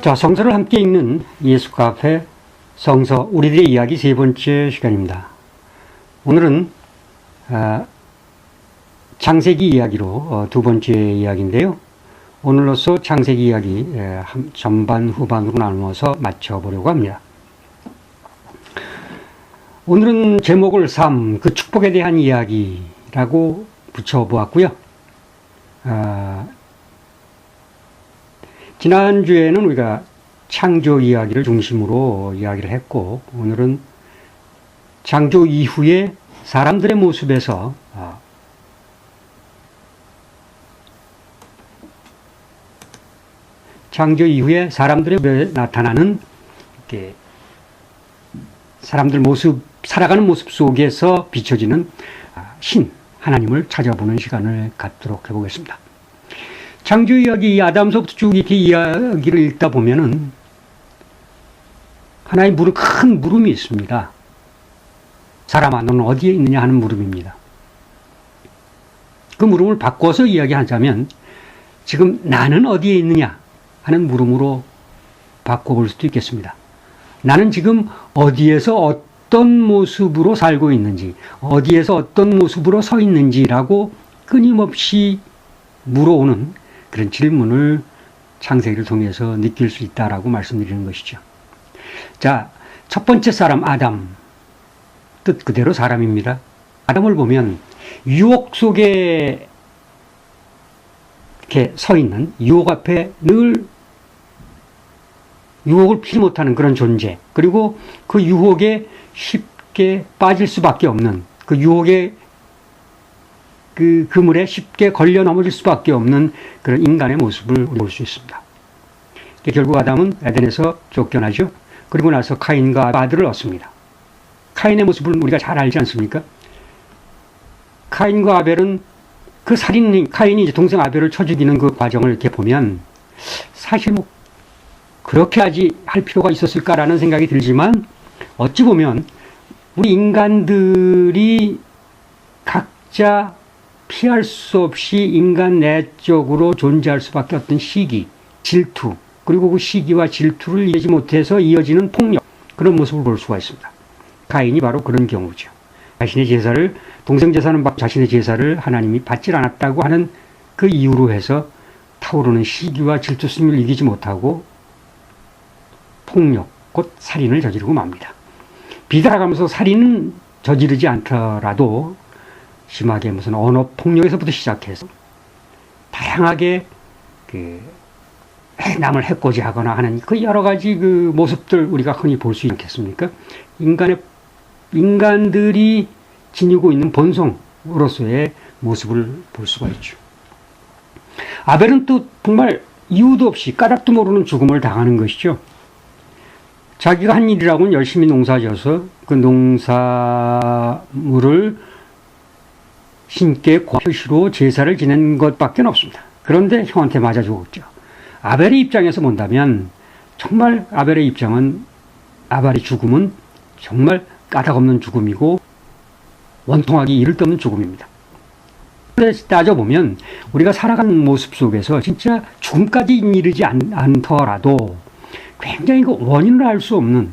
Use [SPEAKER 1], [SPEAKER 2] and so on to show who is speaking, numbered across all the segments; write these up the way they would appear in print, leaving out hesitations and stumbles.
[SPEAKER 1] 자, 성서를 함께 읽는 예수 카페 성서 우리들의 이야기 세 번째 시간입니다. 오늘은 창세기 이야기로 두 번째 이야기인데요. 오늘로서 창세기 이야기 전반 후반으로 나누어서 맞춰보려고 합니다. 오늘은 제목을 삶, 그 축복에 대한 이야기라고 붙여보았고요. 지난주에는 우리가 창조 이야기를 중심으로 이야기를 했고, 오늘은 창조 이후에 사람들의 모습에서 창조 이후에 사람들의 모습에 나타나는 이렇게 사람들 모습, 살아가는 모습 속에서 비춰지는 신, 하나님을 찾아보는 시간을 갖도록 해보겠습니다. 창조 이야기, 아담서부터 쭉 이렇게 이야기를 읽다 보면은 하나의 큰 물음이 있습니다. 사람아, 너는 어디에 있느냐 하는 물음입니다. 그 물음을 바꿔서 이야기하자면 지금 나는 어디에 있느냐 하는 물음으로 바꿔볼 수도 있겠습니다. 나는 지금 어디에서 어떤 모습으로 살고 있는지, 어디에서 어떤 모습으로 서 있는지라고 끊임없이 물어오는 그런 질문을 창세기를 통해서 느낄 수 있다라고 말씀드리는 것이죠. 자, 첫 번째 사람 아담, 뜻 그대로 사람입니다. 아담을 보면 유혹 속에 이렇게 서 있는, 유혹 앞에 늘 유혹을 피지 못하는 그런 존재, 그리고 그 유혹에 쉽게 빠질 수밖에 없는, 그 유혹에 그 그물에 쉽게 걸려 넘어질 수밖에 없는 그런 인간의 모습을 볼 수 있습니다. 결국 아담은 에덴에서 쫓겨나죠. 그리고 나서 카인과 아들을 얻습니다. 카인의 모습을 우리가 잘 알지 않습니까? 카인과 아벨은 그 살인, 카인이 이제 동생 아벨을 쳐 죽이는 그 과정을 이렇게 보면 사실 뭐 그렇게 할 필요가 있었을까라는 생각이 들지만 어찌 보면 우리 인간들이 각자 피할 수 없이 인간 내적으로 존재할 수밖에 없던 시기, 질투, 그리고 그 시기와 질투를 이해하지 못해서 이어지는 폭력, 그런 모습을 볼 수가 있습니다. 가인이 바로 그런 경우죠. 자신의 제사를, 동생 제사는 자신의 제사를 하나님이 받지 않았다고 하는 그 이유로 해서 타오르는 시기와 질투심을 이기지 못하고 폭력, 곧 살인을 저지르고 맙니다. 비달아가면서 살인은 저지르지 않더라도 심하게 무슨 언어 폭력에서부터 시작해서 다양하게 남을 해코지하거나 하는 그 여러 가지 그 모습들 우리가 흔히 볼 수 있겠습니까? 인간들이 지니고 있는 본성으로서의 모습을 볼 수가 있죠. 아벨은 또 정말 이유도 없이 까닭도 모르는 죽음을 당하는 것이죠. 자기가 한 일이라고는 열심히 농사져서 그 농사물을 신께 표시로 제사를 지낸 것밖에 없습니다. 그런데 형한테 맞아 죽었죠. 아벨의 입장에서 본다면 정말 아벨의 입장은 아벨의 죽음은 정말 까닭없는 죽음이고 원통하기 이를 데 없는 죽음입니다. 그래서 따져보면 우리가 살아가는 모습 속에서 진짜 죽음까지 이르지 않더라도 굉장히 그 원인을 알 수 없는,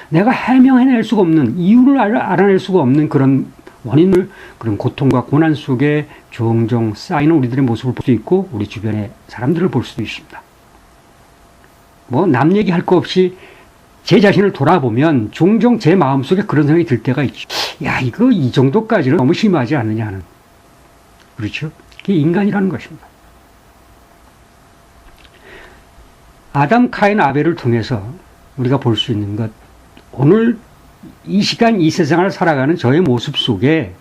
[SPEAKER 1] 내가 해명해낼 수가 없는, 이유를 알아낼 수가 없는 그런 원인을, 그런 고통과 고난 속에 종종 쌓이는 우리들의 모습을 볼 수 있고 우리 주변의 사람들을 볼 수도 있습니다. 뭐 남 얘기할 거 없이 제 자신을 돌아보면 종종 제 마음속에 그런 생각이 들 때가 있죠. 야, 이거 이 정도까지는 너무 심하지 않느냐 하는. 그렇죠? 그게 인간이라는 것입니다. 아담, 카인, 아벨을 통해서 우리가 볼 수 있는 것, 오늘 이 시간, 이 세상을 살아가는 저의 모습 속에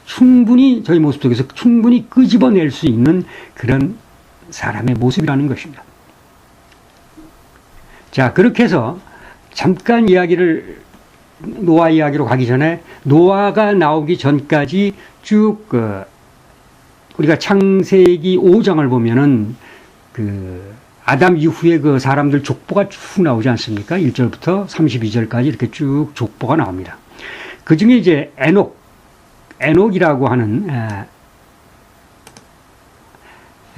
[SPEAKER 1] 저희 모습 속에서 충분히 끄집어낼 수 있는 그런 사람의 모습이라는 것입니다. 자, 그렇게 해서 잠깐 노아 이야기로 가기 전에 노아가 나오기 전까지 쭉 우리가 창세기 5장을 보면은 아담 이후에 그 사람들 족보가 쭉 나오지 않습니까? 1절부터 32절까지 이렇게 쭉 족보가 나옵니다. 그 중에 이제 에녹이라고 하는,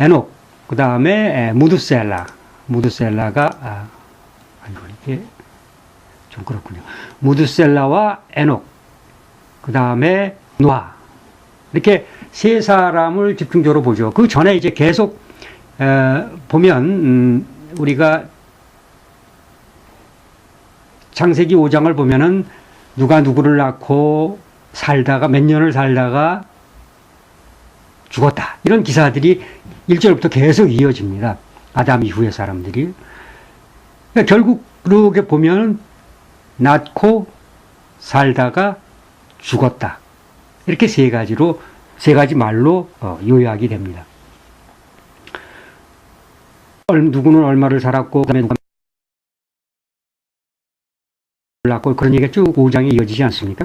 [SPEAKER 1] 에녹, 그 다음에 무드셀라, 무드셀라가 아이고 이게 좀 그렇군요. 무드셀라와 에녹, 그 다음에 노아, 이렇게 세 사람을 집중적으로 보죠. 그 전에 이제 계속 보면 우리가 창세기 5장을 보면은 누가 누구를 낳고 살다가 몇 년을 살다가 죽었다, 이런 기사들이 1절부터 계속 이어집니다. 아담 이후의 사람들이. 그러니까 결국 그렇게 보면 낳고 살다가 죽었다, 이렇게 세 가지 말로 요약이 됩니다. 누구는 얼마를 살았고, 그다음에 누가 낳고, 그런 얘기가 쭉 5장에 이어지지 않습니까?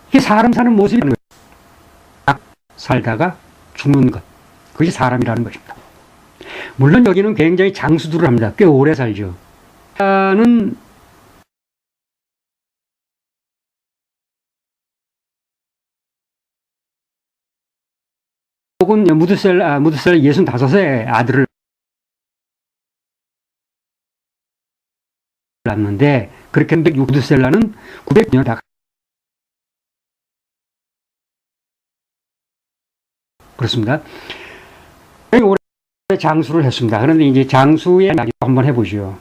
[SPEAKER 1] 이게 사람 사는 모습이라는 거예요. 살다가 죽는 것, 그것이 사람이라는 것입니다. 물론 여기는 굉장히 장수들을 합니다. 꽤 오래 살죠. 는 혹은 무드셀라 65세 아들을 낳았는데, 그렇게 했는데 무드셀라는 900년 다 그렇습니다. 오래 장수를 했습니다. 그런데 이제 장수의 이야기 한번 해보죠.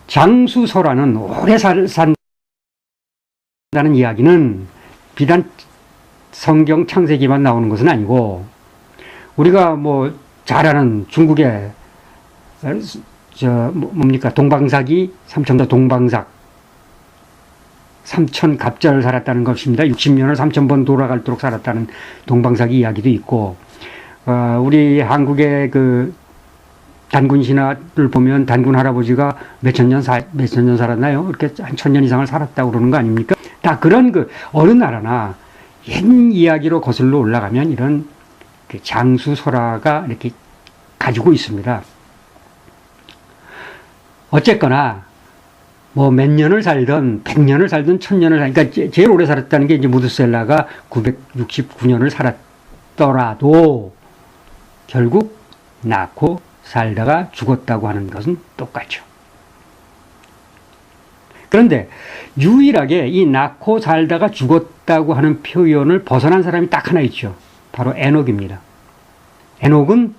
[SPEAKER 1] 장수소라는 오래 산다는 이야기는 비단 성경 창세기만 나오는 것은 아니고, 우리가 뭐 잘 아는 중국의 뭡니까, 동방삭이, 삼천도 동방삭, 3000갑절을 살았다는 것입니다. 60년을 3000번 돌아갈도록 살았다는 동방삭이 이야기도 있고, 우리 한국의 그 단군 신화를 보면 단군 할아버지가 몇천 년 살았나요? 이렇게 한 1000년 이상을 살았다고 그러는 거 아닙니까? 다 그런 어느 나라나 옛 이야기로 거슬러 올라가면 이런 그 장수설화가 이렇게 가지고 있습니다. 어쨌거나 뭐 몇 년을 살든 100년을 살든 1000년을 그러니까 제일 오래 살았다는 게 이제 무드셀라가 969년을 살았더라도 결국 낳고 살다가 죽었다고 하는 것은 똑같죠. 그런데 유일하게 이 낳고 살다가 죽었다고 하는 표현을 벗어난 사람이 딱 하나 있죠. 바로 에녹입니다. 에녹은,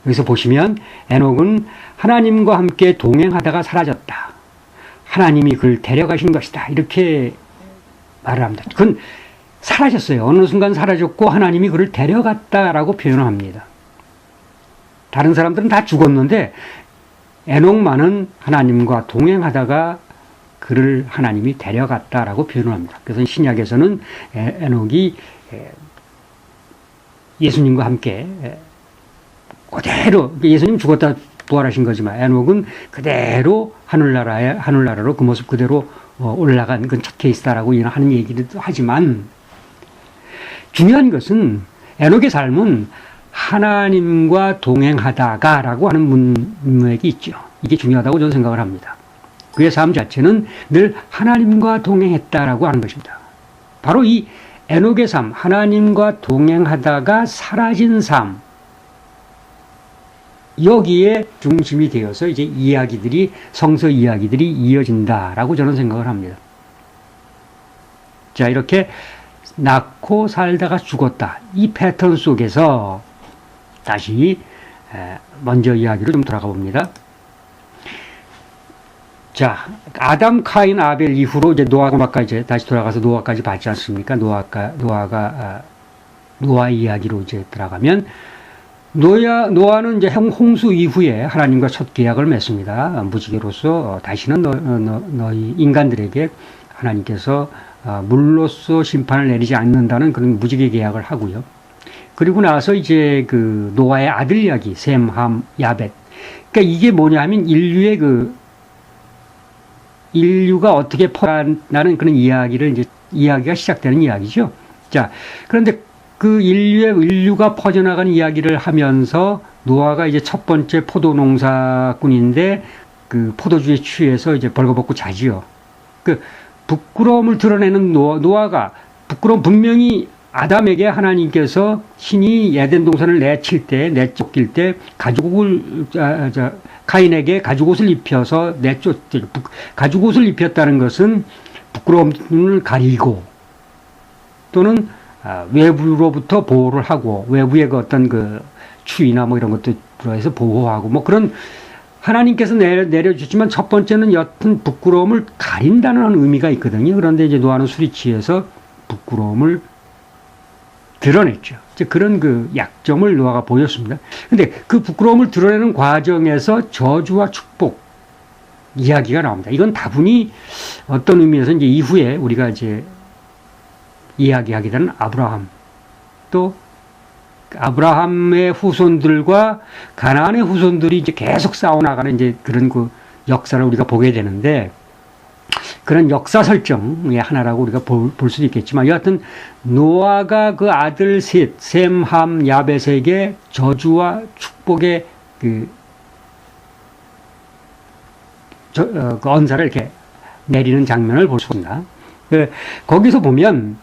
[SPEAKER 1] 여기서 보시면 에녹은 하나님과 함께 동행하다가 사라졌다, 하나님이 그를 데려가신 것이다, 이렇게 말을 합니다. 그건 사라졌어요. 어느 순간 사라졌고 하나님이 그를 데려갔다라고 표현을 합니다. 다른 사람들은 다 죽었는데 에녹만은 하나님과 동행하다가 그를 하나님이 데려갔다라고 표현을 합니다. 그래서 신약에서는 에녹이 예수님과 함께 그대로, 예수님 죽었다 부활하신 거지만 에녹은 그대로 하늘나라로 그 모습 그대로 올라간 그 첫 케이스다라고 하는 얘기도 하지만, 중요한 것은 에녹의 삶은 하나님과 동행하다가라고 하는 문맥이 있죠. 이게 중요하다고 저는 생각을 합니다. 그의 삶 자체는 늘 하나님과 동행했다라고 하는 것입니다. 바로 이 에녹의 삶, 하나님과 동행하다가 사라진 삶, 여기에 중심이 되어서 이제 성서 이야기들이 이어진다라고 저는 생각을 합니다. 자, 이렇게 낳고 살다가 죽었다, 이 패턴 속에서 다시 먼저 이야기로 좀 돌아가 봅니다. 자, 아담, 카인, 아벨 이후로 이제 노아가 이제 다시 돌아가서 노아까지 봤지 않습니까? 노아 이야기로 이제 들어가면, 노아는 이제 홍수 이후에 하나님과 첫 계약을 맺습니다. 무지개로서 다시는 너희 인간들에게 하나님께서 물로써 심판을 내리지 않는다는 그런 무지개 계약을 하고요. 그리고 나서 이제 그 노아의 아들 이야기, 셈, 함, 야벳. 그러니까 이게 뭐냐 하면 인류가 어떻게 퍼나는 그런 이야기가 시작되는 이야기죠. 자, 그런데 그 인류가 퍼져나가는 이야기를 하면서 노아가 이제 첫 번째 포도 농사꾼인데 그 포도주에 취해서 이제 벌거벗고 자지요. 그 부끄러움을 드러내는 노아가 부끄러움 분명히 아담에게 하나님께서 신이 에덴 동산을 내칠 때, 내쫓길 때 가인에게 가죽옷을 입혀서 가죽옷을 입혔다는 것은 부끄러움을 가리고 또는 외부로부터 보호를 하고 외부의 그 어떤 그 추위나 뭐 이런 것도 들어해서 보호하고 뭐 그런 하나님께서 내려주지만 첫 번째는 여튼 부끄러움을 가린다는 의미가 있거든요. 그런데 이제 노아는 술이 취해서 부끄러움을 드러냈죠. 이제 그런 그 약점을 노아가 보였습니다. 근데 그 부끄러움을 드러내는 과정에서 저주와 축복 이야기가 나옵니다. 이건 다분히 어떤 의미에서 이제 이후에 우리가 이제 이야기하게 되는 아브라함, 또 아브라함의 후손들과 가나안의 후손들이 이제 계속 싸워나가는 이제 그런 그 역사를 우리가 보게 되는데, 그런 역사 설정의 하나라고 우리가 볼 수도 있겠지만, 여하튼 노아가 그 아들 셋, 셈, 함, 야벳에게 저주와 축복의 그 언사를 이렇게 내리는 장면을 볼 수 있습니다. 거기서 보면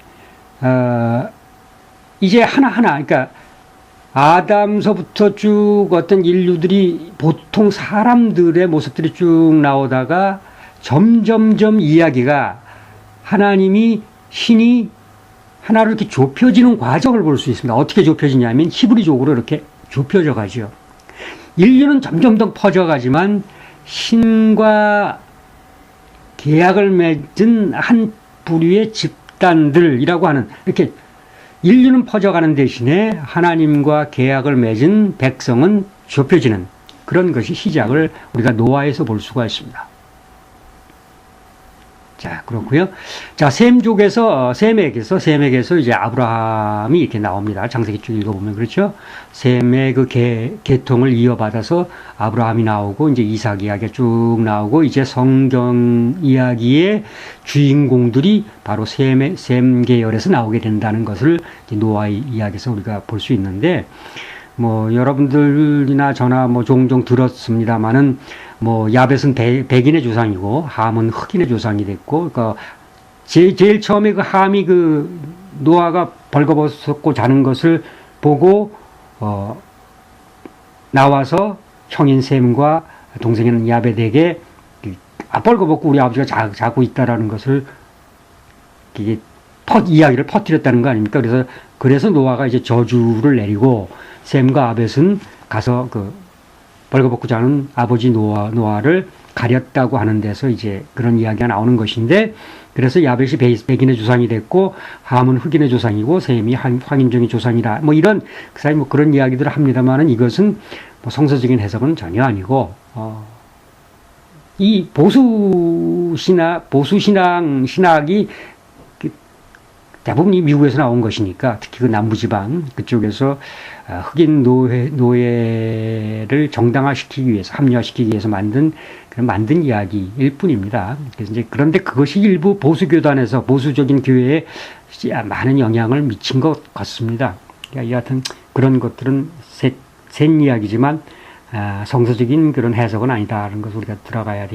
[SPEAKER 1] 이제 하나하나, 그러니까 아담서부터 쭉 어떤 인류들이 보통 사람들의 모습들이 쭉 나오다가 점점점 이야기가 신이 하나로 이렇게 좁혀지는 과정을 볼 수 있습니다. 어떻게 좁혀지냐면 히브리족으로 이렇게 좁혀져 가죠. 인류는 점점 더 퍼져가지만 신과 계약을 맺은 한 부류의 집단들이라고 하는, 이렇게 인류는 퍼져가는 대신에 하나님과 계약을 맺은 백성은 좁혀지는 그런 것이 시작을 우리가 노아에서 볼 수가 있습니다. 자, 그렇고요. 자, 셈에게서 이제 아브라함이 이렇게 나옵니다. 창세기 쭉 읽어보면 그렇죠. 셈의 그 계통을 이어받아서 아브라함이 나오고 이제 이삭 이야기가 쭉 나오고, 이제 성경 이야기의 주인공들이 바로 셈 계열에서 나오게 된다는 것을 이제 노아의 이야기에서 우리가 볼 수 있는데, 뭐 여러분들이나 저나 뭐 종종 들었습니다마는, 뭐 야벳은 백인의 조상이고 함은 흑인의 조상이 됐고, 그러니까 제일 처음에 그 함이 그 노아가 벌거벗고 자는 것을 보고 나와서 형인 셈과 동생인 야벳에게 벌거벗고 우리 아버지가 자고 있다라는 것을 이게 이야기를 퍼뜨렸다는 거 아닙니까? 그래서 노아가 이제 저주를 내리고 셈과 야벳은 가서 그 벌거벗고 자는 아버지 노아를 가렸다고 하는 데서 이제 그런 이야기가 나오는 것인데, 그래서 야벳이 백인의 조상이 됐고 함은 흑인의 조상이고 셈이 황인종의 조상이라, 뭐 이런 그 사람이 뭐 그런 이야기들을 합니다만은, 이것은 뭐 성서적인 해석은 전혀 아니고 이 보수신학이 대부분 이 미국에서 나온 것이니까, 특히 그 남부지방 그쪽에서 흑인 노예를 정당화시키기 위해서, 합리화시키기 위해서 만든 이야기일 뿐입니다. 그래서 이제 그런데 그것이 일부 보수교단에서, 보수적인 교회에 많은 영향을 미친 것 같습니다. 여하튼 그런 것들은 셋 이야기지만 성서적인 그런 해석은 아니다라는 것을 우리가 들어가야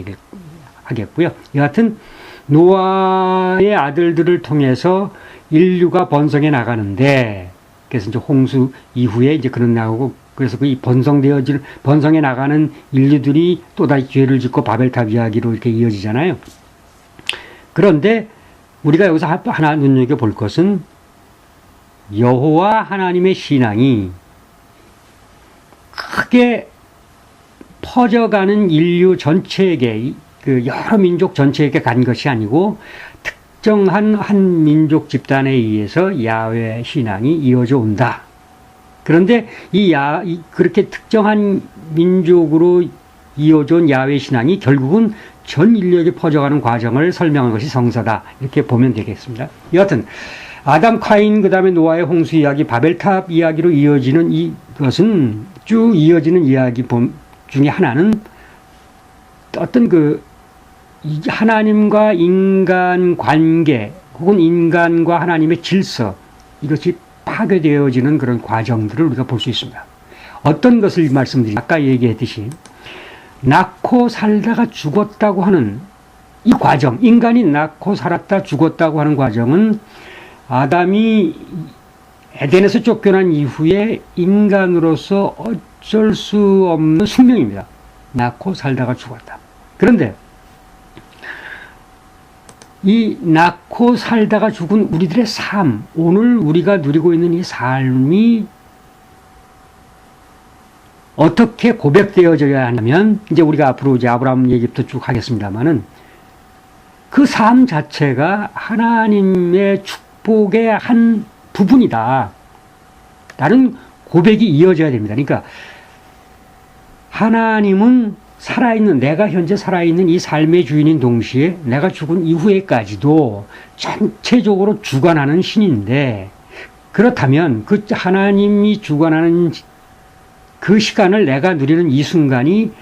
[SPEAKER 1] 하겠고요. 여하튼 노아의 아들들을 통해서 인류가 번성해 나가는데, 그래서 이제 홍수 이후에 이제 그런 나오고, 그래서 그 번성해 나가는 인류들이 또다시 죄를 짓고 바벨탑 이야기로 이렇게 이어지잖아요. 그런데 우리가 여기서 하나 눈여겨볼 것은, 여호와 하나님의 신앙이 크게 퍼져가는 인류 전체에게, 그 여러 민족 전체에게 간 것이 아니고 특정한 한 민족 집단에 의해서 야훼 신앙이 이어져 온다. 그런데 그렇게 특정한 민족으로 이어져 온 야훼 신앙이 결국은 전 인류에게 퍼져가는 과정을 설명한 것이 성서다, 이렇게 보면 되겠습니다. 여하튼 아담, 카인, 그 다음에 노아의 홍수 이야기, 바벨탑 이야기로 이어지는 이것은, 쭉 이어지는 이야기 중에 하나는 어떤 하나님과 인간 관계, 혹은 인간과 하나님의 질서, 이것이 파괴되어지는 그런 과정들을 우리가 볼 수 있습니다. 어떤 것을 말씀드리죠? 아까 얘기했듯이 낳고 살다가 죽었다고 하는 이 과정, 인간이 낳고 살았다 죽었다고 하는 과정은 아담이 에덴에서 쫓겨난 이후에 인간으로서 어쩔 수 없는 숙명입니다. 낳고 살다가 죽었다. 그런데 이 낳고 살다가 죽은 우리들의 삶, 오늘 우리가 누리고 있는 이 삶이 어떻게 고백되어져야 하냐면, 이제 우리가 앞으로 이제 아브라함 얘기부터 쭉 하겠습니다만은, 그 삶 자체가 하나님의 축복의 한 부분이다 라는 고백이 이어져야 됩니다. 그러니까 하나님은 살아있는, 내가 현재 살아있는 이 삶의 주인인 동시에 내가 죽은 이후에까지도 전체적으로 주관하는 신인데, 그렇다면 그 하나님이 주관하는 그 시간을 내가 누리는 이 순간이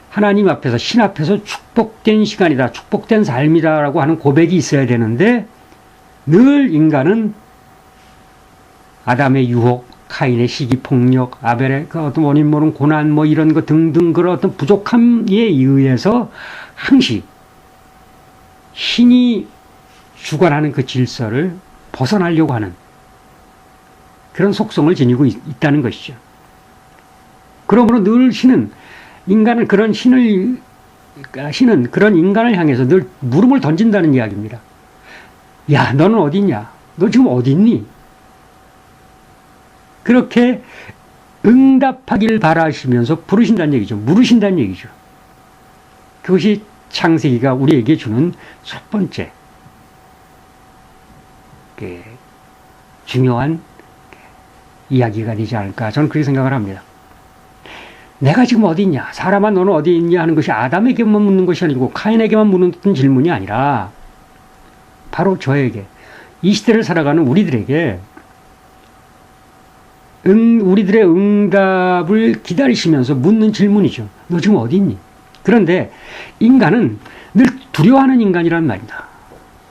[SPEAKER 1] 하나님 앞에서, 신 앞에서 축복된 시간이다, 축복된 삶이다라고 하는 고백이 있어야 되는데, 늘 인간은 아담의 유혹, 카인의 시기 폭력, 아벨의 그 어떤 원인 모르는 고난, 뭐 이런 거 등등 그런 어떤 부족함에 의해서 항시 신이 주관하는 그 질서를 벗어나려고 하는 그런 속성을 지니고 있다는 것이죠. 그러므로 늘 신은 그런 인간을 향해서 늘 물음을 던진다는 이야기입니다. 야, 너는 어디 있냐? 너 지금 어디 있니? 그렇게 응답하길 바라시면서 부르신다는 얘기죠. 물으신다는 얘기죠. 그것이 창세기가 우리에게 주는 첫 번째 중요한 이야기가 되지 않을까, 저는 그렇게 생각을 합니다. 내가 지금 어디 있냐? 사람아, 너는 어디 있냐? 하는 것이 아담에게만 묻는 것이 아니고 카인에게만 묻는 질문이 아니라 바로 저에게, 이 시대를 살아가는 우리들에게 우리들의 응답을 기다리시면서 묻는 질문이죠. 너 지금 어디 있니? 그런데 인간은 늘 두려워하는 인간이란 말입니다.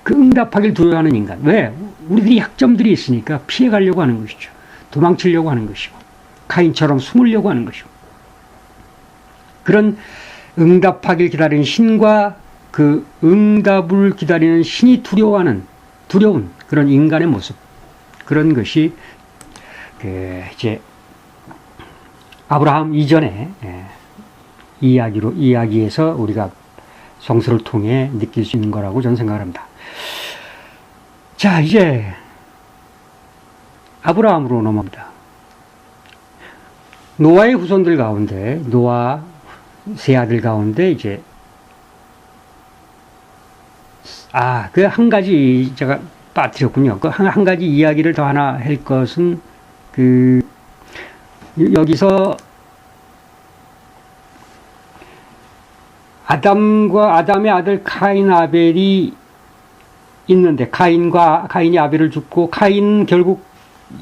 [SPEAKER 1] 그 응답하길 두려워하는 인간. 왜? 우리들이 약점들이 있으니까 피해가려고 하는 것이죠. 도망치려고 하는 것이고, 카인처럼 숨으려고 하는 것이고. 그런 응답하길 기다리는 신과 그 응답을 기다리는 신이 두려운 그런 인간의 모습, 그런 것이 이제 아브라함 이전에 이야기에서 우리가 성서를 통해 느낄 수 있는 거라고 저는 생각을 합니다. 자, 이제 아브라함으로 넘어갑니다. 노아의 후손들 가운데, 노아 세 아들 가운데 이제 그 한 가지 제가 빠뜨렸군요. 그 한 가지 이야기를 더 하나 할 것은 여기서 아담의 아들 카인 아벨이 있는데, 카인이 아벨을 죽고, 카인은 결국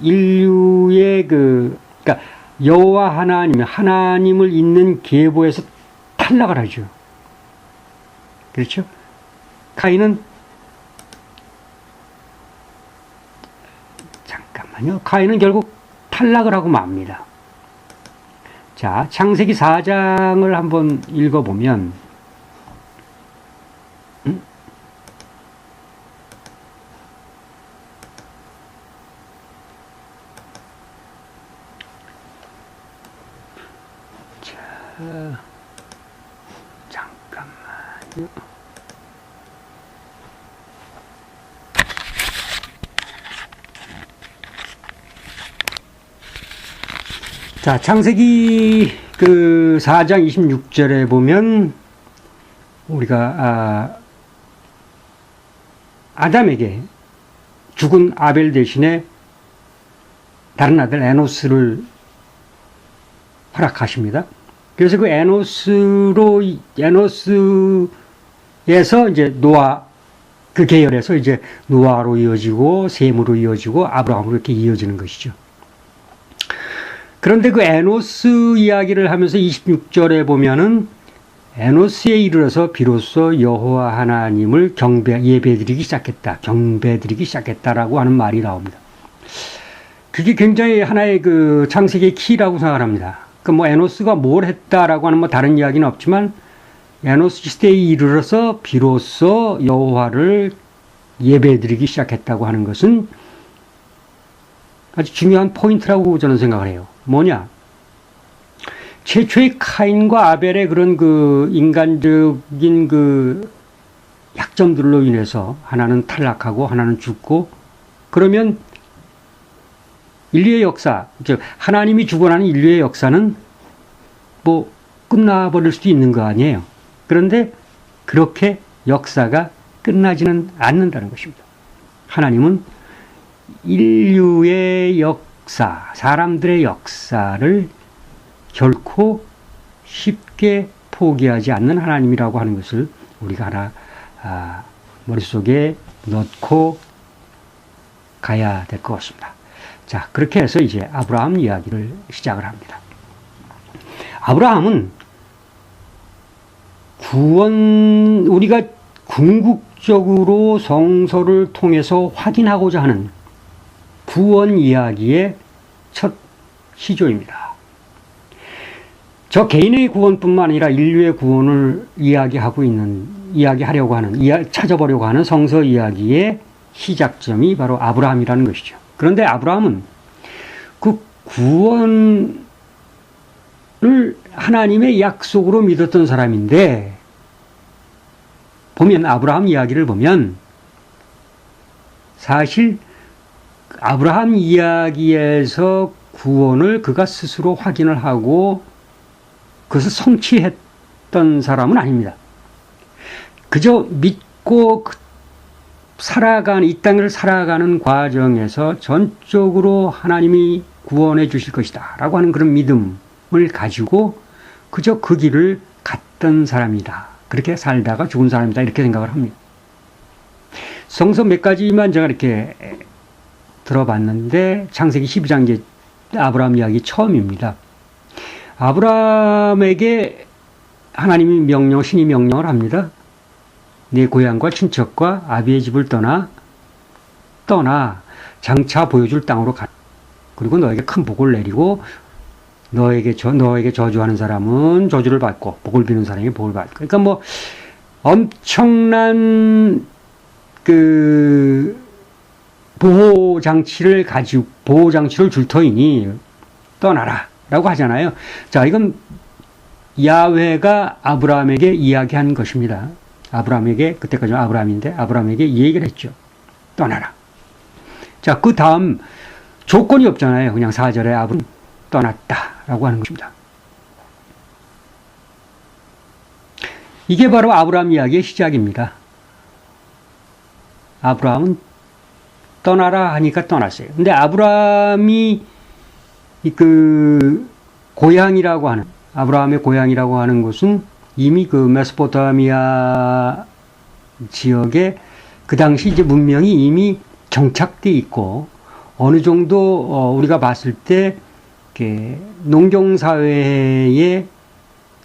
[SPEAKER 1] 인류의 그러니까 여호와 하나님을 잇는 계보에서 탈락을 하죠. 그렇죠? 카인은 결국 탈락을 하고 맙니다. 자, 창세기 4장을 한번 읽어보면, 잠깐만요. 자, 창세기 4장 26절에 보면 우리가 아담에게 죽은 아벨 대신에 다른 아들 에노스를 허락하십니다. 그래서 그 에노스에서 이제 노아, 그 계열에서 이제 노아로 이어지고 셈으로 이어지고 아브라함으로 이렇게 이어지는 것이죠. 그런데 그 에노스 이야기를 하면서 26절에 보면은 에노스에 이르러서 비로소 여호와 하나님을 경배드리기 시작했다라고 하는 말이 나옵니다. 그게 굉장히 하나의 그 창세기의 키라고 생각합니다. 에노스가 뭘 했다라고 하는 다른 이야기는 없지만, 에노스 시대에 이르러서 비로소 여호와를 예배드리기 시작했다고 하는 것은 아주 중요한 포인트라고 저는 생각을 해요. 뭐냐? 최초의 카인과 아벨의 그런 그 인간적인 그 약점들로 인해서 하나는 탈락하고 하나는 죽고, 그러면 인류의 역사, 즉 하나님이 죽어나는 인류의 역사는 뭐 끝나버릴 수도 있는 거 아니에요. 그런데 그렇게 역사가 끝나지는 않는다는 것입니다. 하나님은 인류의 역사, 사람들의 역사를 결코 쉽게 포기하지 않는 하나님이라고 하는 것을 우리가 하나 머릿속에 넣고 가야 될 것 같습니다. 자, 그렇게 해서 이제 아브라함 이야기를 시작을 합니다. 아브라함은 우리가 궁극적으로 성서를 통해서 확인하고자 하는 구원 이야기의 첫 시조입니다. 저 개인의 구원뿐만 아니라 인류의 구원을 이야기하려고 하는, 찾아보려고 하는 성서 이야기의 시작점이 바로 아브라함이라는 것이죠. 그런데 아브라함은 그 구원을 하나님의 약속으로 믿었던 사람인데, 보면 아브라함 이야기를 보면 사실 아브라함 이야기에서 구원을 그가 스스로 확인을 하고 그것을 성취했던 사람은 아닙니다. 그저 믿고 이 땅을 살아가는 과정에서 전적으로 하나님이 구원해 주실 것이다 라고 하는 그런 믿음을 가지고 그저 그 길을 갔던 사람이다. 그렇게 살다가 죽은 사람이다. 이렇게 생각을 합니다. 성서 몇 가지만 제가 이렇게 들어봤는데, 창세기 12장 이제 아브라함 이야기 처음입니다. 아브라함에게 하나님이 신이 명령을 합니다. 내 고향과 친척과 아비의 집을 떠나 장차 보여줄 땅으로 가. 그리고 너에게 큰 복을 내리고 너에게 저주하는 사람은 저주를 받고 복을 비는 사람이 복을 받고. 그러니까 뭐 엄청난 그 보호 장치를 줄 터이니 떠나라라고 하잖아요. 자, 이건 야훼가 아브라함에게 이야기한 것입니다. 아브라함에게, 그때까지는 아브라함인데 아브라함에게 이 얘기를 했죠. 떠나라. 자, 그 다음 조건이 없잖아요. 그냥 4절에 아브라함은 떠났다라고 하는 것입니다. 이게 바로 아브라함 이야기의 시작입니다. 아브라함은 떠나라 하니까 떠났어요. 근데 아브라함이 아브라함의 고향이라고 하는 것은 이미 그 메소포타미아 지역에 그 당시 이제 문명이 이미 정착돼 있고, 어느 정도 우리가 봤을 때 농경사회에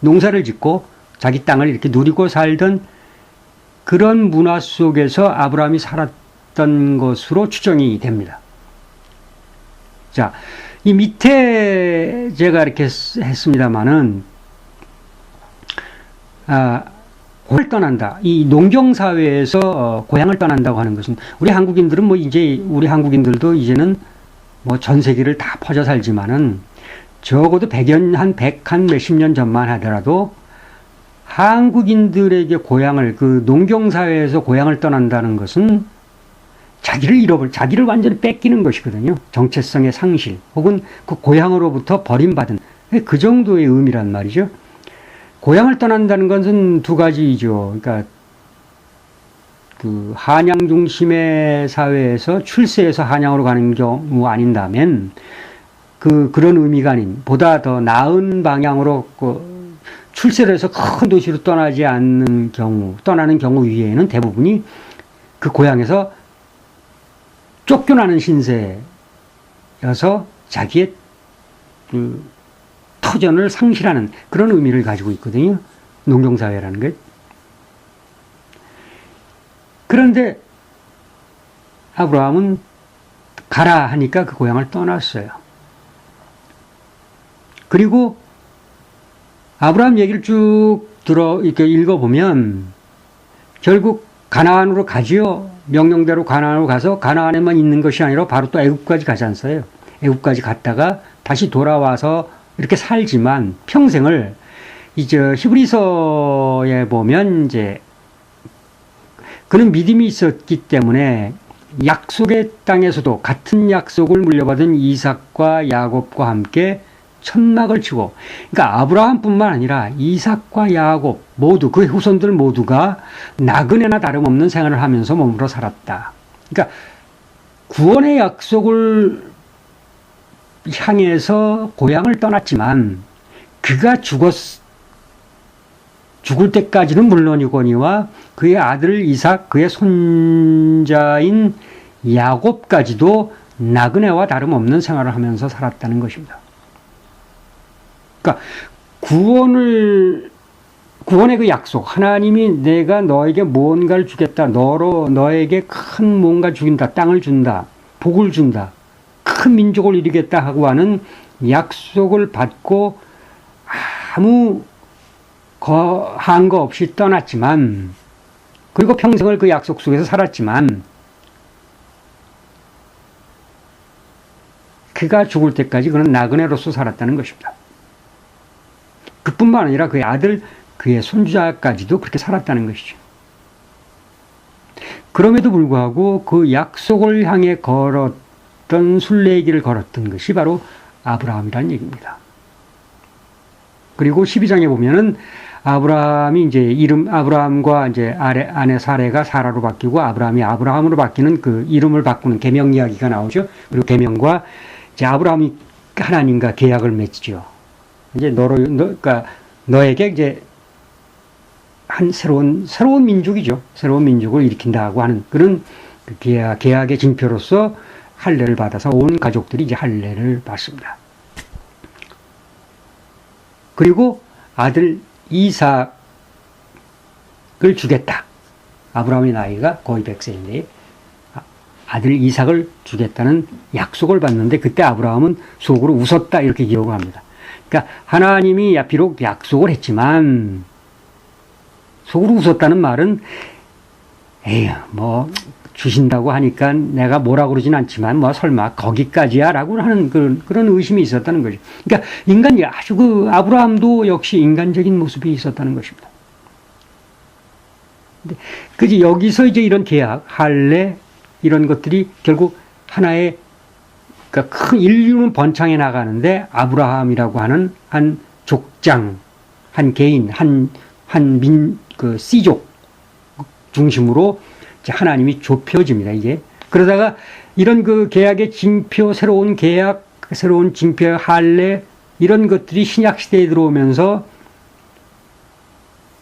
[SPEAKER 1] 농사를 짓고 자기 땅을 이렇게 누리고 살던 그런 문화 속에서 아브라함이 살았던 것으로 추정이 됩니다. 자, 이 밑에 제가 이렇게 했습니다마는, 고향을 떠난다. 이 농경사회에서 고향을 떠난다고 하는 것은, 우리 한국인들도 이제는 뭐 전 세계를 다 퍼져 살지만은 적어도 한 몇십 년 전만 하더라도 한국인들에게 그 농경사회에서 고향을 떠난다는 것은 자기를 완전히 뺏기는 것이거든요. 정체성의 상실, 혹은 그 고향으로부터 버림받은, 그 정도의 의미란 말이죠. 고향을 떠난다는 것은 두 가지죠. 그러니까 그 한양 중심의 사회에서 출세해서 한양으로 가는 경우 아닌다면 그런 의미가 아닌, 보다 더 나은 방향으로 출세를 해서 큰 도시로 떠나는 경우 위에는 대부분이 그 고향에서 쫓겨나는 신세여서 자기의 그 터전을 상실하는 그런 의미를 가지고 있거든요. 농경사회라는 게. 그런데 아브라함은 가라 하니까 그 고향을 떠났어요. 그리고 아브라함 얘기를 쭉 이렇게 읽어보면 결국 가나안으로 가지요. 명령대로 가나안으로 가서 가나안에만 있는 것이 아니라 바로 또 애굽까지 가지 않았어요. 애국까지 갔다가 다시 돌아와서 이렇게 살지만 평생을 이제 히브리서에 보면 이제 그는 믿음이 있었기 때문에 약속의 땅에서도 같은 약속을 물려받은 이삭과 야곱과 함께 천막을 치고, 그러니까 아브라함뿐만 아니라 이삭과 야곱 모두 그의 후손들 모두가 나그네나 다름없는 생활을 하면서 머물러 살았다. 그러니까 구원의 약속을 향해서 고향을 떠났지만 그가 죽을 때까지는 물론이거니와 그의 아들 이삭, 그의 손자인 야곱까지도 나그네와 다름없는 생활을 하면서 살았다는 것입니다. 그러니까 구원의 그 약속, 하나님이 내가 너에게 무언가를 주겠다, 너에게 큰 뭔가 주긴다, 땅을 준다, 복을 준다, 큰 민족을 이루겠다 하고 하는 약속을 받고 아무 한거 없이 떠났지만, 그리고 평생을 그 약속 속에서 살았지만 그가 죽을 때까지 그는 나그네로서 살았다는 것입니다. 그뿐만 아니라 그의 아들, 그의 손주자까지도 그렇게 살았다는 것이죠. 그럼에도 불구하고 그 약속을 향해 걸었던 순례의 길을 걸었던 것이 바로 아브라함이라는 얘기입니다. 그리고 12장에 보면은 아브라함이 이제 아브라함과 이제 아내 사레가 사라로 바뀌고 아브라함이 아브라함으로 바뀌는 그 이름을 바꾸는 계명 이야기가 나오죠. 그리고 계명과 이제 아브라함이 하나님과 계약을 맺죠. 이제 그러니까 너에게 이제 한 새로운 민족이죠. 새로운 민족을 일으킨다고 하는 그런 그 계약의 징표로서 할례를 받아서 온 가족들이 이제 할례를 받습니다. 그리고 아들 이삭을 주겠다. 아브라함의 나이가 거의 100세인데 아들 이삭을 주겠다는 약속을 받는데 그때 아브라함은 속으로 웃었다 이렇게 기록을 합니다. 그러니까 하나님이 비록 약속을 했지만 속으로 웃었다는 말은 에휴 뭐 주신다고 하니까 내가 뭐라 그러진 않지만 뭐 설마 거기까지야 라고 하는 그런 의심이 있었다는 거죠. 그러니까 인간이 아주 아브라함도 역시 인간적인 모습이 있었다는 것입니다. 근데 그지 여기서 이제 이런 계약, 할례 이런 것들이 결국 하나의 그러니까 큰 인류는 번창해 나가는데 아브라함이라고 하는 한 족장, 한 개인, 그 씨족 중심으로 하나님이 좁혀집니다, 이게. 그러다가 이런 그 계약의 징표, 새로운 계약, 새로운 징표의 할례, 이런 것들이 신약시대에 들어오면서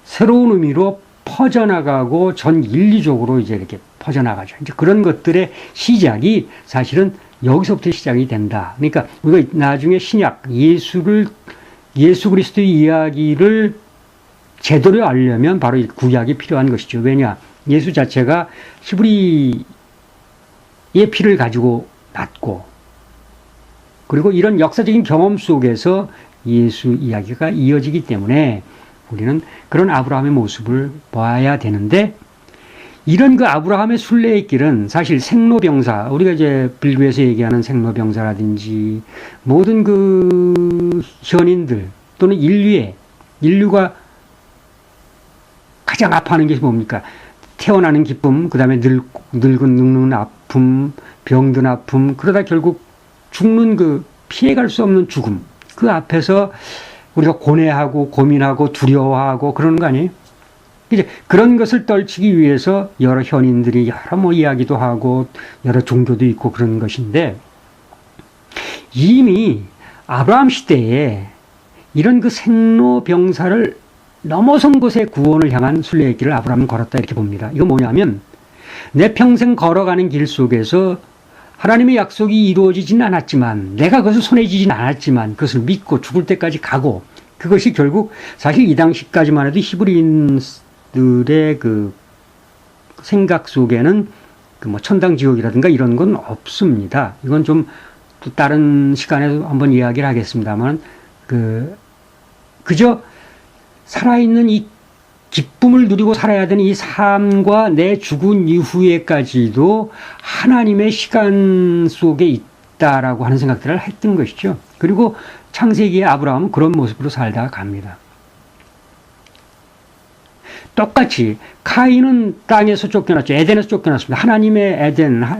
[SPEAKER 1] 새로운 의미로 퍼져나가고 전 인류적으로 이제 이렇게 퍼져나가죠. 이제 그런 것들의 시작이 사실은 여기서부터 시작이 된다. 그러니까 우리가 나중에 신약, 예수 그리스도의 이야기를 제대로 알려면 바로 이 구약이 필요한 것이죠. 왜냐? 예수 자체가 히브리의 피를 가지고 났고 그리고 이런 역사적인 경험 속에서 예수 이야기가 이어지기 때문에 우리는 그런 아브라함의 모습을 봐야 되는데 이런 그 아브라함의 순례의 길은 사실 생로병사, 우리가 이제 빌구에서 얘기하는 생로병사라든지 모든 그 현인들 또는 인류가 가장 아파하는 것이 뭡니까? 태어나는 기쁨, 그 다음에 늙는 아픔, 병든 아픔, 그러다 결국 죽는 그 피해갈 수 없는 죽음. 그 앞에서 우리가 고뇌하고 고민하고 두려워하고 그러는 거 아니에요? 이제 그런 것을 떨치기 위해서 여러 현인들이 여러 뭐 이야기도 하고 여러 종교도 있고 그런 것인데 이미 아브라함 시대에 이런 그 생로병사를 넘어선 곳의 구원을 향한 순례의 길을 아브라함은 걸었다 이렇게 봅니다. 이거 뭐냐면 내 평생 걸어가는 길 속에서 하나님의 약속이 이루어지지는 않았지만 내가 그것을 손에 쥐진 않았지만 그것을 믿고 죽을 때까지 가고 그것이 결국 사실 이 당시까지만 해도 히브리인들의 그 생각 속에는 그 뭐 천당 지옥이라든가 이런 건 없습니다. 이건 좀 또 다른 시간에도 한번 이야기를 하겠습니다만 그저 살아있는 이 기쁨을 누리고 살아야 되는 이 삶과 내 죽은 이후에까지도 하나님의 시간 속에 있다라고 하는 생각들을 했던 것이죠. 그리고 창세기의 아브라함은 그런 모습으로 살다가 갑니다. 똑같이 카인은 땅에서 쫓겨났죠. 에덴에서 쫓겨났습니다. 하나님의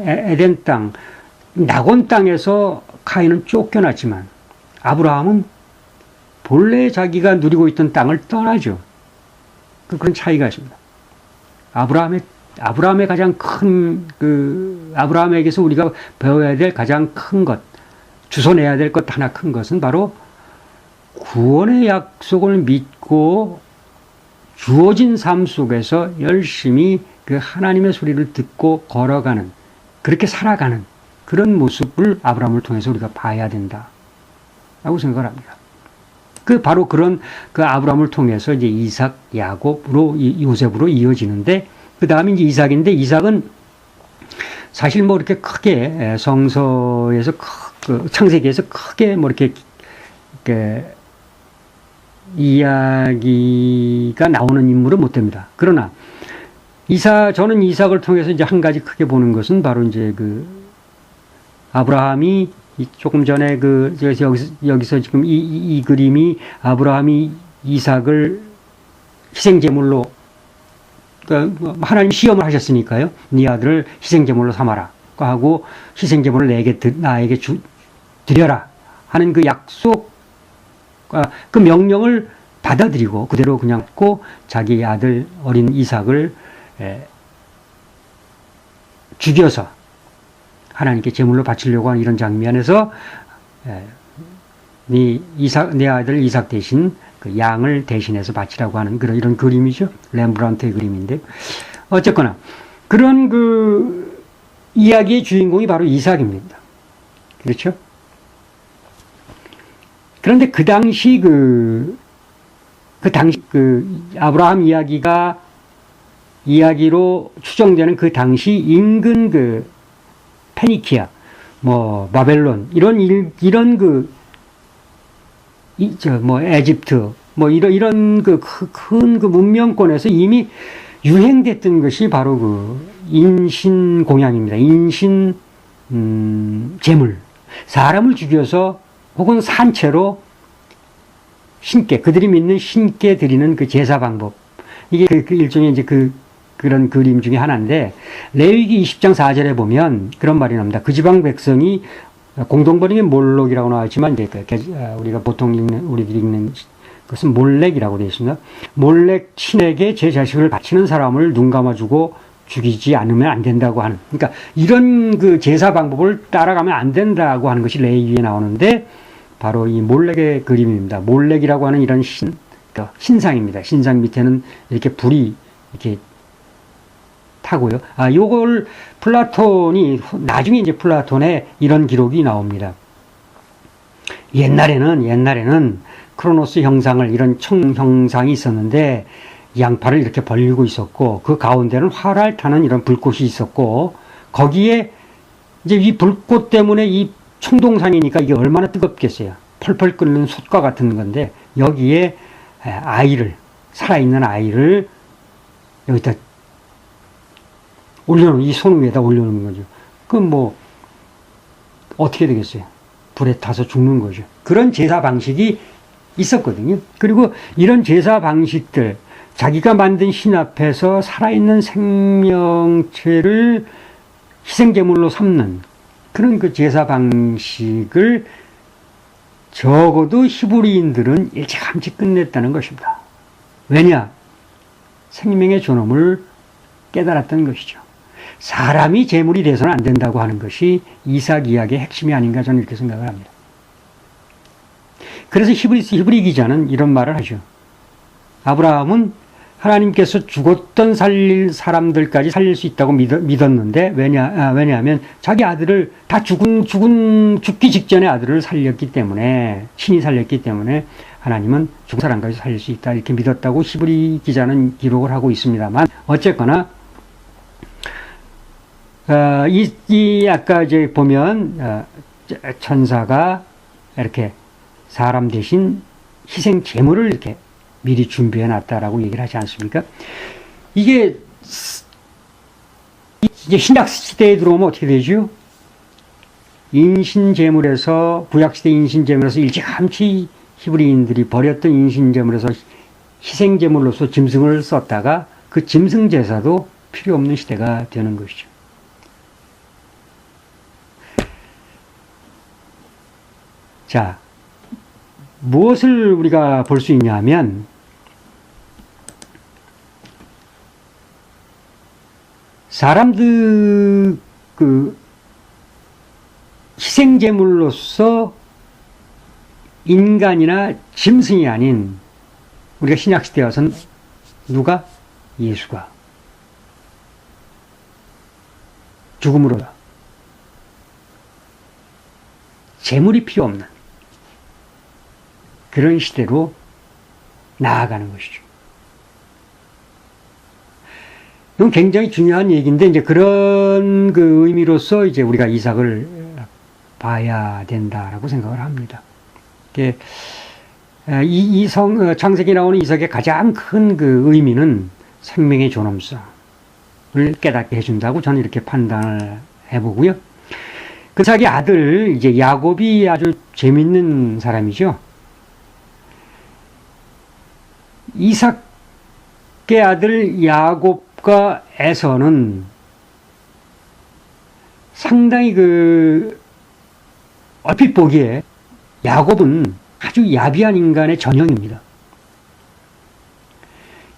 [SPEAKER 1] 에덴 땅, 낙원 땅에서 카인은 쫓겨났지만 아브라함은 본래 자기가 누리고 있던 땅을 떠나죠. 그런 차이가 있습니다. 아브라함의 가장 큰, 아브라함에게서 우리가 배워야 될 가장 큰 것, 주워내야 될 것 하나 큰 것은 바로 구원의 약속을 믿고 주어진 삶 속에서 열심히 그 하나님의 소리를 듣고 걸어가는, 그렇게 살아가는 그런 모습을 아브라함을 통해서 우리가 봐야 된다. 라고 생각을 합니다. 바로 그런 아브라함을 통해서 이제 이삭, 야곱으로, 요셉으로 이어지는데, 그 다음에 이제 이삭인데, 이삭은 사실 뭐 이렇게 크게 성서에서, 창세기에서 크게 뭐 이렇게 이야기가 나오는 인물은 못 됩니다. 그러나, 저는 이삭을 통해서 이제 한 가지 크게 보는 것은 바로 이제 아브라함이 조금 전에 여기서 지금 이 그림이 아브라함이 이삭을 희생제물로, 하나님 시험을 하셨으니까요. 네 아들을 희생제물로 삼아라. 하고 희생제물을 나에게 드려라. 하는 그 약속, 그 명령을 받아들이고 그대로 그냥 했고 자기 아들 어린 이삭을 죽여서 하나님께 제물로 바치려고 하는 이런 장면에서 내 아들 이삭 대신 그 양을 대신해서 바치라고 하는 이런 그림이죠. 렘브란트의 그림인데 어쨌거나 그런 이야기의 주인공이 바로 이삭입니다. 그렇죠? 그런데 그 당시 아브라함 이야기로 추정되는 그 당시 인근 페니키아, 바벨론, 에집트, 이런 큰 문명권에서 이미 유행됐던 것이 바로 인신 공양입니다. 인신, 제물. 사람을 죽여서 혹은 산채로 그들이 믿는 신께 드리는 그 제사 방법. 이게 일종의 이제 그런 그림 중에 하나인데, 레위기 20장 4절에 보면 그런 말이 나옵니다. 그 지방 백성이 공동번역에 몰록이라고 나왔지만, 이제 우리가 보통 우리들이 읽는 것은 몰렉이라고 되어 있습니다. 몰렉 신에게 제 자식을 바치는 사람을 눈 감아주고 죽이지 않으면 안 된다고 하는. 그러니까 이런 제사 방법을 따라가면 안 된다고 하는 것이 레위기에 나오는데, 바로 이 몰렉의 그림입니다. 몰렉이라고 하는 이런 신상입니다. 신상 밑에는 이렇게 불이 이렇게 타고요. 요걸 나중에 이제 플라톤에 이런 기록이 나옵니다. 옛날에는 크로노스 형상을, 이런 청 형상이 있었는데, 양팔을 이렇게 벌리고 있었고, 그 가운데는 활활 타는 이런 불꽃이 있었고, 거기에 이제 이 불꽃 때문에 이 청동상이니까 이게 얼마나 뜨겁겠어요. 펄펄 끓는 솥과 같은 건데, 여기에 살아있는 아이를 여기다 이 손 위에다 올려놓는 거죠. 그럼 어떻게 되겠어요? 불에 타서 죽는 거죠. 그런 제사 방식이 있었거든요. 그리고 이런 제사 방식들, 자기가 만든 신 앞에서 살아있는 생명체를 희생제물로 삼는 그런 제사 방식을 적어도 히브리인들은 일찌감치 끝냈다는 것입니다. 왜냐? 생명의 존엄을 깨달았던 것이죠. 사람이 제물이 돼서는 안 된다고 하는 것이 이삭 이야기의 핵심이 아닌가 저는 이렇게 생각을 합니다. 그래서 히브리 기자는 이런 말을 하죠. 아브라함은 하나님께서 죽었던 살릴 사람들까지 살릴 수 있다고 믿었는데, 왜냐하면 자기 아들을 다 죽기 직전에 아들을 살렸기 때문에, 신이 살렸기 때문에 하나님은 죽은 사람까지 살릴 수 있다, 이렇게 믿었다고 히브리 기자는 기록을 하고 있습니다만, 어쨌거나 아까 이제 보면 천사가 이렇게 사람 대신 희생 제물을 이렇게 미리 준비해 놨다라고 얘기를 하지 않습니까? 이게 이제 신약 시대에 들어오면 어떻게 되죠? 인신제물에서, 구약시대 인신제물에서 일찌감치 히브리인들이 버렸던 인신제물에서 희생제물로서 짐승을 썼다가 그 짐승제사도 필요 없는 시대가 되는 것이죠. 자, 무엇을 우리가 볼 수 있냐면, 사람들 그 희생제물로서 인간이나 짐승이 아닌 우리가 신약시대에 와서는 누가? 예수가 죽음으로 제물이 필요 없는 그런 시대로 나아가는 것이죠. 이건 굉장히 중요한 얘기인데, 이제 그런 그 의미로서 이제 우리가 이삭을 봐야 된다라고 생각을 합니다. 창세기 나오는 이삭의 가장 큰 그 의미는 생명의 존엄성을 깨닫게 해준다고 저는 이렇게 판단을 해보고요. 그 자기 아들, 이제 야곱이 아주 재밌는 사람이죠. 이삭의 아들 야곱과 에서는 상당히 얼핏 보기에 야곱은 아주 야비한 인간의 전형입니다.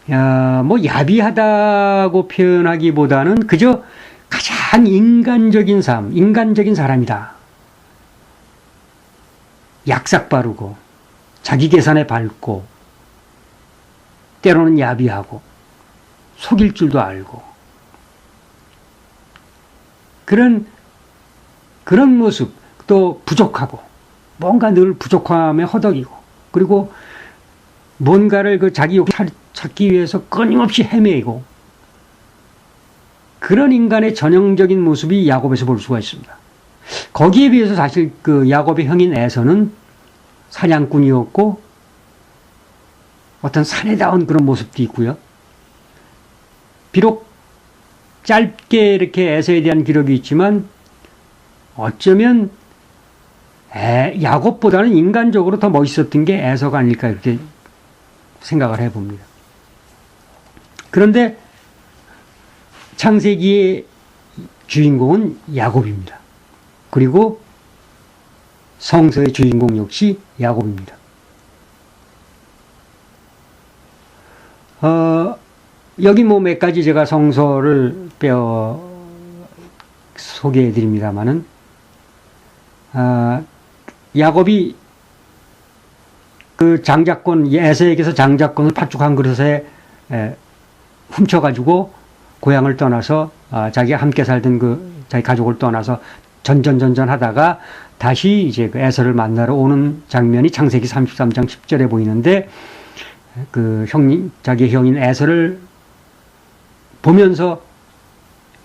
[SPEAKER 1] 야비하다고 표현하기보다는 그저 가장 인간적인 사람이다. 약삭 빠르고, 자기 계산에 밝고, 때로는 야비하고, 속일 줄도 알고, 그런 모습, 또 부족하고, 뭔가 늘 부족함에 허덕이고, 그리고 뭔가를 자기 욕 찾기 위해서 끊임없이 헤매고, 그런 인간의 전형적인 모습이 야곱에서 볼 수가 있습니다. 거기에 비해서 사실 야곱의 형인 에서는 사냥꾼이었고, 어떤 사내다운 그런 모습도 있고요. 비록 짧게 이렇게 에서에 대한 기록이 있지만, 어쩌면 야곱보다는 인간적으로 더 멋있었던 게 에서가 아닐까 이렇게 생각을 해봅니다. 그런데 창세기의 주인공은 야곱입니다. 그리고 성서의 주인공 역시 야곱입니다. 여기 몇 가지 제가 성서를 소개해 드립니다만은, 야곱이 에서에게서 장자권을 팥죽 한 그릇에 훔쳐가지고 고향을 떠나서, 자기가 함께 살던 자기 가족을 떠나서 전전 하다가 다시 이제 에서를 만나러 오는 장면이 창세기 33장 10절에 보이는데, 자기 형인 에서를 보면서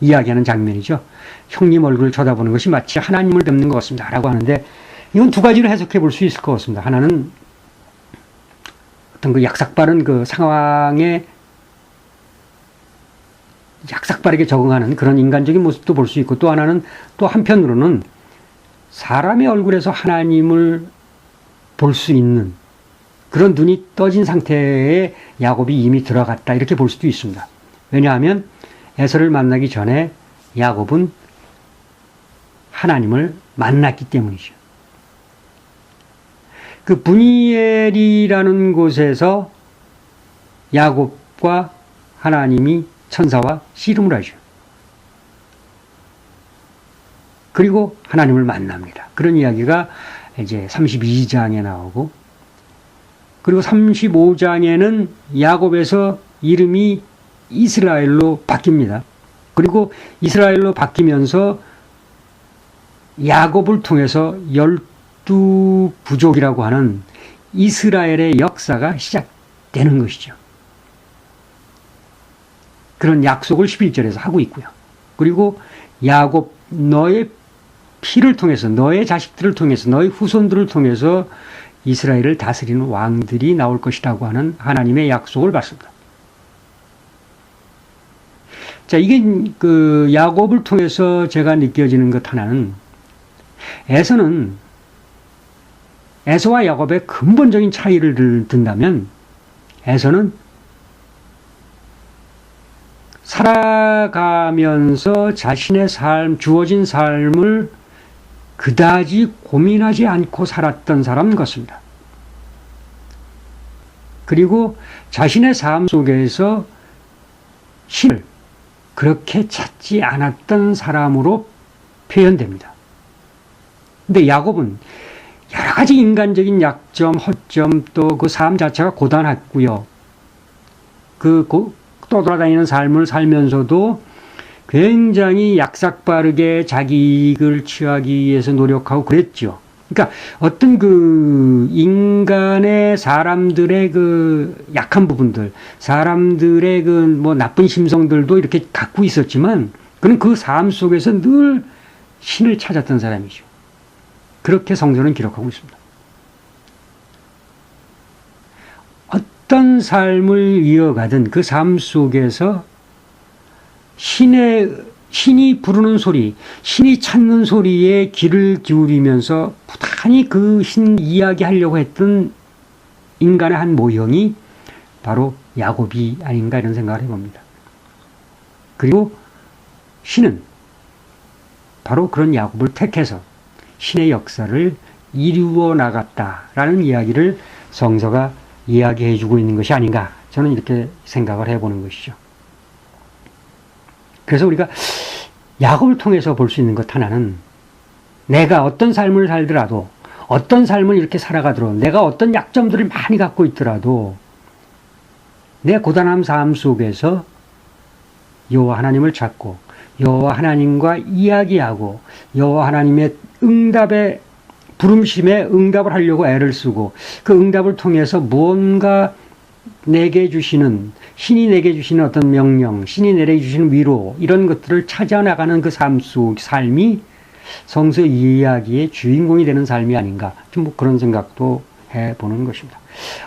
[SPEAKER 1] 이야기하는 장면이죠. 형님 얼굴을 쳐다보는 것이 마치 하나님을 뵙는 것 같습니다. 라고 하는데, 이건 두 가지로 해석해 볼 수 있을 것 같습니다. 하나는 어떤 약삭빠른 상황에 약삭빠르게 적응하는 그런 인간적인 모습도 볼 수 있고, 또 하나는, 또 한편으로는 사람의 얼굴에서 하나님을 볼 수 있는 그런 눈이 떠진 상태에 야곱이 이미 들어갔다, 이렇게 볼 수도 있습니다. 왜냐하면 에서를 만나기 전에 야곱은 하나님을 만났기 때문이죠. 브니엘이라는 곳에서 야곱과 하나님이 천사와 씨름을 하죠. 그리고 하나님을 만납니다. 그런 이야기가 이제 32장에 나오고, 그리고 35장에는 야곱에서 이름이 이스라엘로 바뀝니다. 그리고 이스라엘로 바뀌면서 야곱을 통해서 12부족이라고 하는 이스라엘의 역사가 시작되는 것이죠. 그런 약속을 11절에서 하고 있고요. 그리고 야곱, 너의 피를 통해서, 너의 자식들을 통해서, 너의 후손들을 통해서 이스라엘을 다스리는 왕들이 나올 것이라고 하는 하나님의 약속을 받습니다. 자, 이게 야곱을 통해서 제가 느껴지는 것 하나는, 에서와 야곱의 근본적인 차이를 든다면 에서는 살아가면서 자신의 주어진 삶을 그다지 고민하지 않고 살았던 사람 같습니다. 그리고 자신의 삶 속에서 신을 그렇게 찾지 않았던 사람으로 표현됩니다. 근데 야곱은 여러 가지 인간적인 약점, 허점, 또 그 삶 자체가 고단했고요. 떠돌아다니는 삶을 살면서도 굉장히 약삭빠르게 자기 이익을 취하기 위해서 노력하고 그랬죠. 그러니까 어떤 인간의 사람들의 약한 부분들, 사람들의 나쁜 심성들도 이렇게 갖고 있었지만, 그는 그 삶 속에서 늘 신을 찾았던 사람이죠. 그렇게 성서는 기록하고 있습니다. 어떤 삶을 이어가든 그 삶 속에서 신이 부르는 소리, 신이 찾는 소리에 귀를 기울이면서 부단히 그 신 이야기하려고 했던 인간의 한 모형이 바로 야곱이 아닌가 이런 생각을 해봅니다. 그리고 신은 바로 그런 야곱을 택해서 신의 역사를 이루어 나갔다라는 이야기를 성서가 이야기해 주고 있는 것이 아닌가, 저는 이렇게 생각을 해보는 것이죠. 그래서 우리가 야곱을 통해서 볼 수 있는 것 하나는, 내가 어떤 삶을 살더라도, 어떤 삶을 이렇게 살아가더라도, 내가 어떤 약점들을 많이 갖고 있더라도 내 고단한 삶 속에서 여호와 하나님을 찾고 여호와 하나님과 이야기하고 여호와 하나님의 부름심에 응답을 하려고 애를 쓰고, 그 응답을 통해서 뭔가 내게 주시는, 신이 내게 주시는 어떤 명령, 신이 내게 주시는 위로, 이런 것들을 찾아나가는 그 삶이 성서 이야기의 주인공이 되는 삶이 아닌가, 좀 그런 생각도 해보는 것입니다.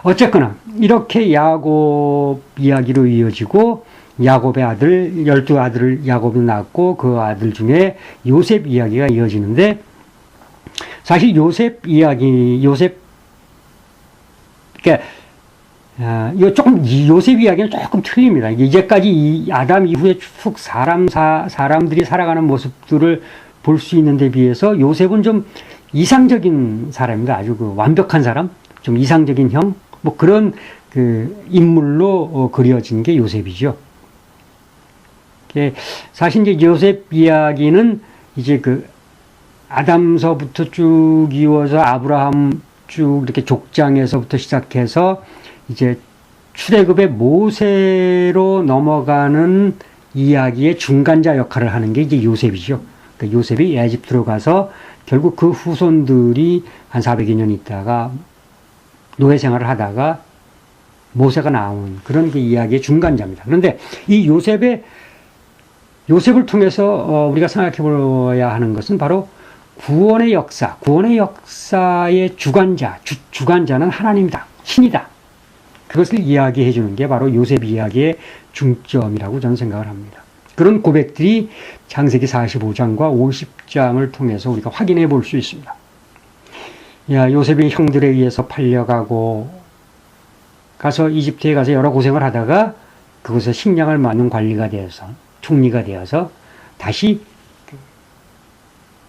[SPEAKER 1] 어쨌거나 이렇게 야곱 이야기로 이어지고, 야곱의 아들, 12아들을 야곱이 낳았고 그 아들 중에 요셉 이야기가 이어지는데, 사실 요셉 이야기는 조금 틀립니다. 이제까지 이 아담 이후에 쭉 사람들이 살아가는 모습들을 볼 수 있는데 비해서 요셉은 좀 이상적인 사람입니다. 아주 완벽한 사람, 좀 이상적인 형, 그런 인물로 그려진 게 요셉이죠. 사실 이제 요셉 이야기는 이제 아담서부터 쭉 이어서 아브라함 쭉 이렇게 족장에서부터 시작해서 이제 출애굽의 모세로 넘어가는 이야기의 중간자 역할을 하는 게 이제 요셉이죠. 그러니까 요셉이 에집트로 가서 결국 그 후손들이 한 400여 년 있다가 노예 생활을 하다가 모세가 나온 그런 이야기의 중간자입니다. 그런데 이 요셉을 통해서 우리가 생각해 보아야 하는 것은 바로 구원의 역사의 주관자는 하나님이다, 신이다. 그것을 이야기해 주는 게 바로 요셉 이야기의 중점이라고 저는 생각을 합니다. 그런 고백들이 창세기 45장과 50장을 통해서 우리가 확인해 볼 수 있습니다. 요셉이 형들에 의해서 팔려가고 가서 이집트에 가서 여러 고생을 하다가 그곳에 식량을 맡는 관리가 되어서, 총리가 되어서 다시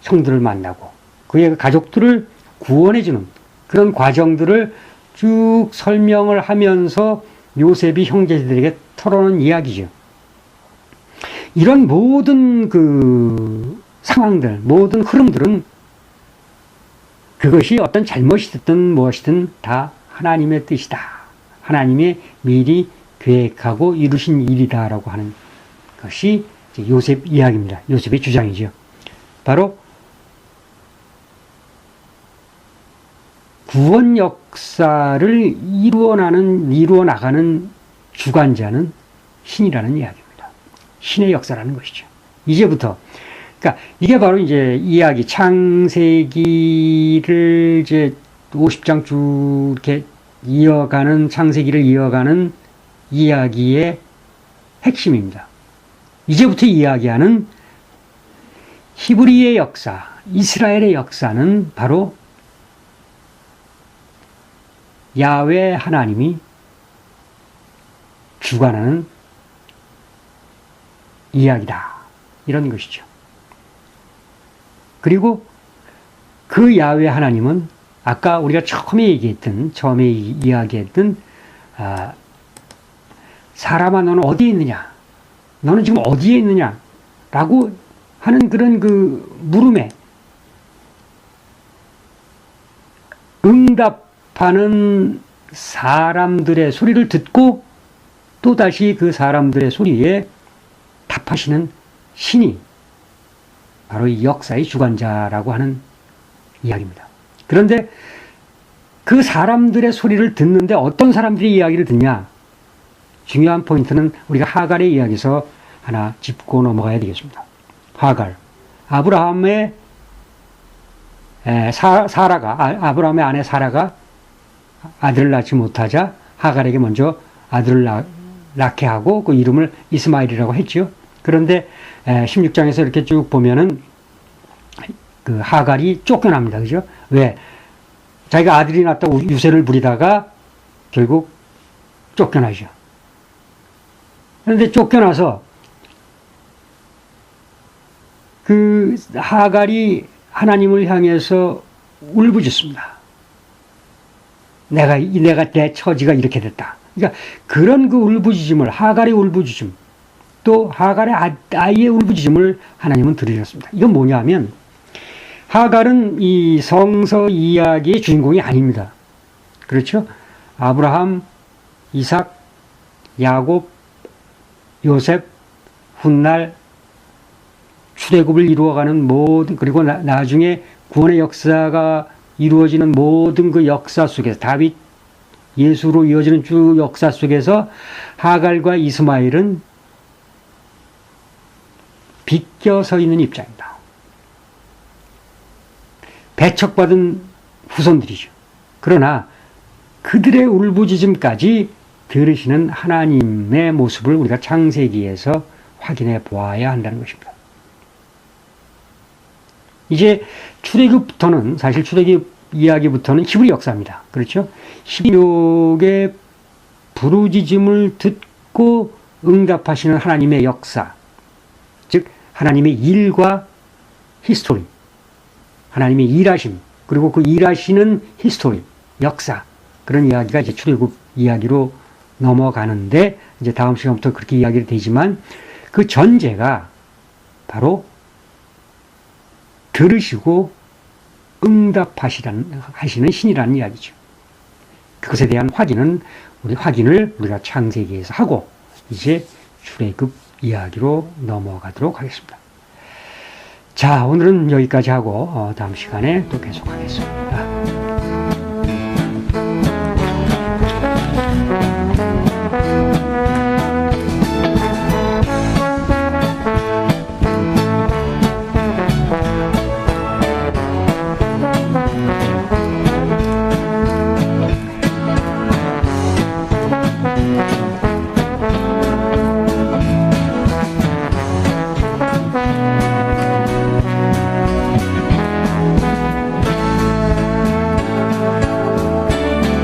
[SPEAKER 1] 형들을 만나고 그의 가족들을 구원해주는 그런 과정들을 쭉 설명을 하면서 요셉이 형제들에게 털어놓은 이야기죠. 이런 모든 상황들, 모든 흐름들은 그것이 어떤 잘못이든 무엇이든 다 하나님의 뜻이다, 하나님의 미리 계획하고 이루신 일이다라고 하는 것이 요셉 이야기입니다. 요셉의 주장이죠. 바로 구원 역사를 이루어 나가는 주관자는 신이라는 이야기입니다. 신의 역사라는 것이죠. 이제부터, 그러니까 이게 바로 이제 이야기, 창세기를 이제 50장 쭉 이렇게 창세기를 이어가는 이야기의 핵심입니다. 이제부터 이야기하는 히브리의 역사, 이스라엘의 역사는 바로 야훼 하나님이 주관하는 이야기다. 이런 것이죠. 그리고 그 야훼 하나님은 아까 우리가 처음에 이야기했던 사람아 너는 어디에 있느냐? 너는 지금 어디에 있느냐? 라고 하는 그런 그 물음에 응답하는 사람들의 소리를 듣고 또다시 그 사람들의 소리에 답하시는 신이 바로 이 역사의 주관자라고 하는 이야기입니다. 그런데 그 사람들의 소리를 듣는데 어떤 사람들이 이야기를 듣냐? 중요한 포인트는 우리가 하갈의 이야기에서 하나 짚고 넘어가야 되겠습니다. 하갈. 아브라함의 아브라함의 아내 사라가 아들을 낳지 못하자 하갈에게 먼저 아들을 낳게 하고 그 이름을 이스마엘이라고 했죠. 그런데 16장에서 이렇게 쭉 보면은 그 하갈이 쫓겨납니다. 그죠? 왜? 자기가 아들이 낳았다고 유세를 부리다가 결국 쫓겨나죠. 그런데 쫓겨나서 그 하갈이 하나님을 향해서 울부짖습니다. 내가 내 처지가 이렇게 됐다. 그러니까 그런 그 울부짖음을 하갈의 울부짖음 또 하갈의 아이의 울부짖음을 하나님은 들으셨습니다. 이건 뭐냐면 하갈은 이 성서 이야기의 주인공이 아닙니다. 그렇죠? 아브라함, 이삭, 야곱, 요셉, 훗날 출애굽을 이루어가는 모든 그리고 나중에 구원의 역사가 이루어지는 모든 그 역사 속에서 다윗, 예수로 이어지는 쭉 역사 속에서 하갈과 이스마엘은 비껴서 있는 입장입니다. 배척받은 후손들이죠. 그러나 그들의 울부짖음까지 들으시는 하나님의 모습을 우리가 창세기에서 확인해 보아야 한다는 것입니다. 이제 출애굽부터는 사실 출애굽 이야기부터는 히브리 역사입니다. 그렇죠? 히브리족의 부르짖음을 듣고 응답하시는 하나님의 역사, 즉 하나님의 일과 히스토리, 하나님의 일하심, 그리고 그 일하시는 히스토리, 역사, 그런 이야기가 이제 출애굽 이야기로 넘어가는데 이제 다음 시간부터 그렇게 이야기를 되지만 그 전제가 바로 들으시고 응답하시는 신이라는 이야기죠. 그것에 대한 확인을 우리가 창세기에서 하고 이제 출애굽 이야기로 넘어가도록 하겠습니다. 자, 오늘은 여기까지 하고 다음 시간에 또 계속하겠습니다.